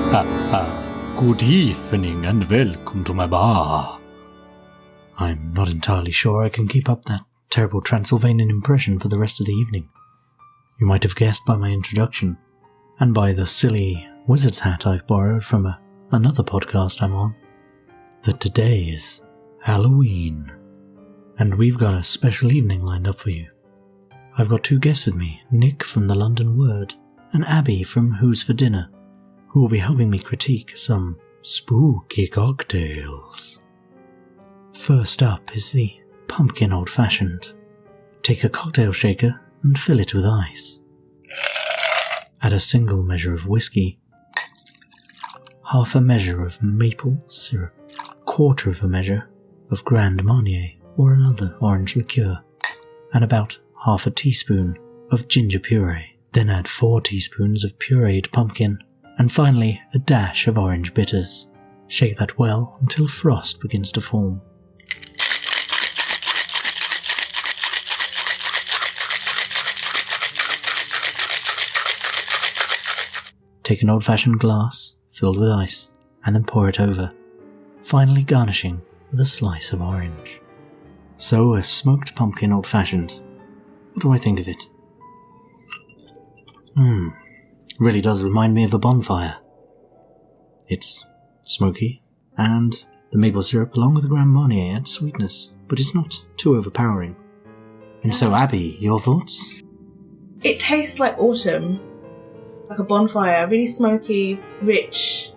Good evening and welcome to my bar. I'm not entirely sure I can keep up that terrible Transylvanian impression for the rest of the evening. You might have guessed by my introduction, and by the silly wizard's hat I've borrowed from another podcast I'm on, that today is Halloween, and we've got a special evening lined up for you. I've got two guests with me, Nick from the London Word and Abby from Who's for Dinner, who will be helping me critique some spooky cocktails. First up is the pumpkin old-fashioned. Take a cocktail shaker and fill it with ice. Add a single measure of whisky, half a measure of maple syrup, quarter of a measure of Grand Marnier or another orange liqueur, and about half a teaspoon of ginger puree. Then add 4 teaspoons of pureed pumpkin, and finally a dash of orange bitters. Shake that well until frost begins to form. Take an old-fashioned glass filled with ice and then pour it over, finally garnishing with a slice of orange. So, a smoked pumpkin old-fashioned. What do I think of it? Really does remind me of the bonfire. It's smoky, and the maple syrup along with the Grand Marnier adds sweetness, but it's not too overpowering. And so, Abby, your thoughts? It tastes like autumn, like a bonfire, really smoky, rich,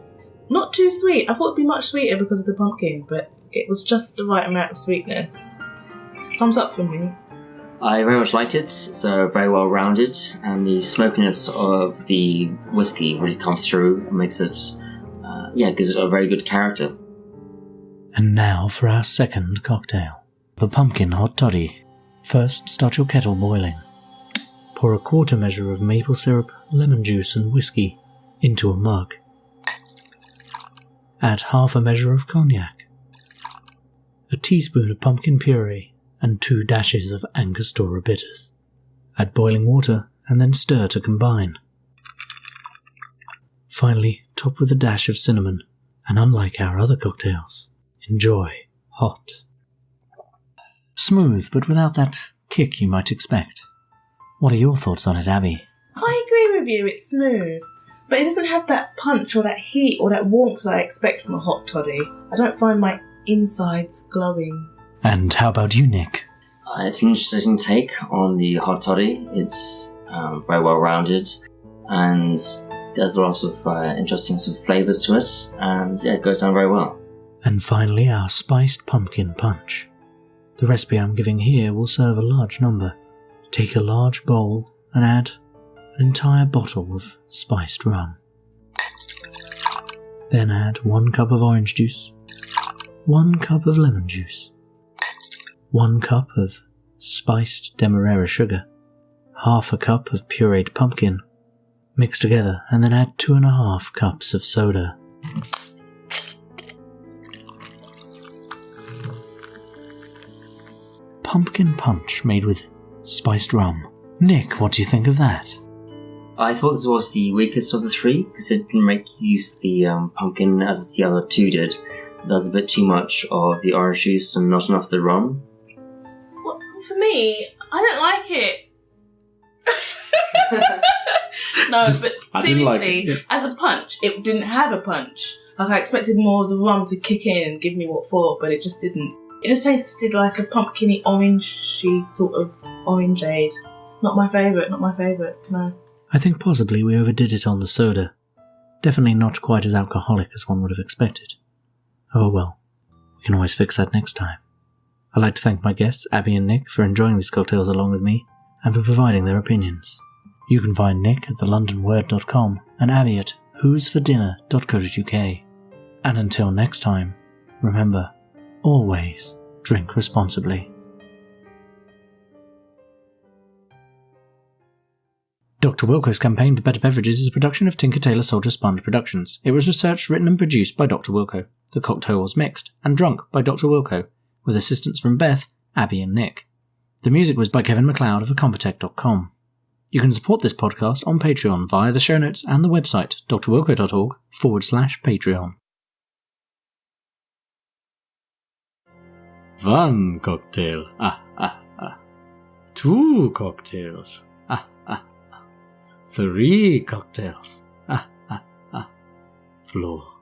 not too sweet. I thought it'd be much sweeter because of the pumpkin, but it was just the right amount of sweetness. Thumbs up for me. I very much liked it. It's very well rounded, and the smokiness of the whiskey really comes through and makes it, gives it a very good character. And now for our second cocktail, the pumpkin hot toddy. First, start your kettle boiling. Pour a quarter measure of maple syrup, lemon juice and whiskey into a mug. Add half a measure of cognac, a teaspoon of pumpkin puree, and 2 dashes of angostura bitters. Add boiling water and then stir to combine. Finally, top with a dash of cinnamon, and unlike our other cocktails, enjoy hot. Smooth, but without that kick you might expect. What are your thoughts on it, Abby? I agree with you, it's smooth, but it doesn't have that punch or that heat or that warmth that I expect from a hot toddy. I don't find my insides glowing. And how about you, Nick? It's an interesting take on the hot toddy. It's very well rounded, and there's lots of interesting sort of flavours to it, and it goes down very well. And finally, our spiced pumpkin punch. The recipe I'm giving here will serve a large number. Take a large bowl and add an entire bottle of spiced rum. Then add 1 cup of orange juice, 1 cup of lemon juice, 1 cup of spiced demerera sugar, half a cup of pureed pumpkin. Mix together and then add 2.5 cups of soda. Pumpkin punch made with spiced rum. Nick, what do you think of that? I thought this was the weakest of the three, because it didn't make use of the pumpkin as the other two did. There was a bit too much of the orange juice and not enough of the rum. Well, for me, I don't like it. No, but seriously, as a punch, it didn't have a punch. Like, I expected more of the rum to kick in and give me what for, but it just didn't. It just tasted like a pumpkin-y, orangey sort of orangeade. Not my favourite, no. I think possibly we overdid it on the soda. Definitely not quite as alcoholic as one would have expected. Oh well, we can always fix that next time. I'd like to thank my guests, Abby and Nick, for enjoying these cocktails along with me, and for providing their opinions. You can find Nick at thelondonword.com and Abby at who'sfordinner.co.uk. And until next time, remember, always drink responsibly. Dr. Wilko's campaign to better beverages is a production of Tinker Tailor Soldier Sponge Productions. It was researched, written and produced by Dr. Wilko. The cocktail was mixed and drunk by Dr. Wilko, with assistance from Beth, Abby and Nick. The music was by Kevin MacLeod of Acompatech.com. You can support this podcast on Patreon via the show notes and the website drwilko.org/Patreon. 1 cocktail. 2 cocktails. 3 cocktails. Floor.